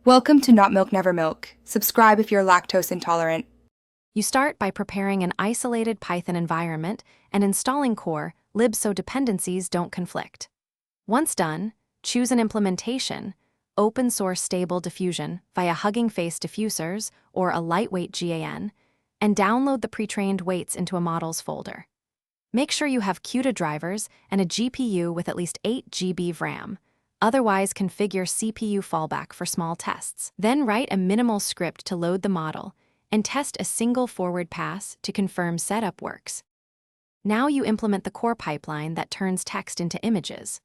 Welcome to Not Milk Never Milk. Subscribe if you're lactose intolerant. You start by preparing an isolated Python environment and installing core libs so dependencies don't conflict. Once done, choose an implementation, open source stable diffusion via Hugging Face diffusers or a lightweight GAN, and download the pre-trained weights into a models folder. Make sure you have CUDA drivers and a GPU with at least 8 GB of RAM. Otherwise, configure CPU fallback for small tests. Then write a minimal script to load the model and test a single forward pass to confirm setup works. Now you implement the core pipeline that turns text into images.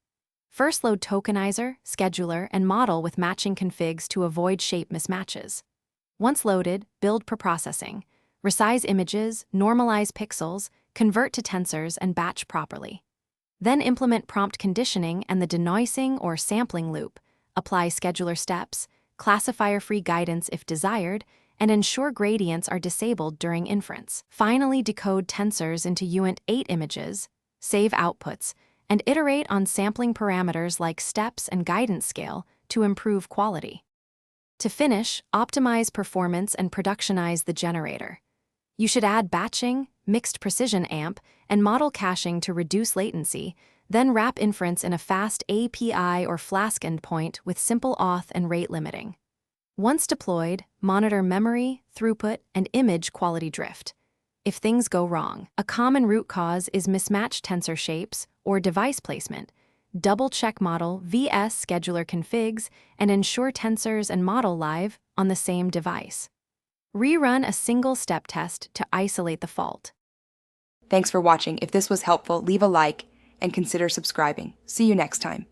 First load tokenizer, scheduler, and model with matching configs to avoid shape mismatches. Once loaded, build preprocessing. Resize images, normalize pixels, convert to tensors, and batch properly. Then implement prompt conditioning and the denoising or sampling loop, apply scheduler steps, classifier-free guidance if desired, and ensure gradients are disabled during inference. Finally, decode tensors into uint8 images, save outputs, and iterate on sampling parameters like steps and guidance scale to improve quality. To finish, optimize performance and productionize the generator. You should add batching, mixed precision amp, and model caching to reduce latency, then wrap inference in a fast API or Flask endpoint with simple auth and rate limiting. Once deployed, monitor memory, throughput, and image quality drift. If things go wrong, a common root cause is mismatched tensor shapes or device placement. Double-check model vs scheduler configs and ensure tensors and model live on the same device. Rerun a single step test to isolate the fault. Thanks for watching. If this was helpful, leave a like and consider subscribing. See you next time.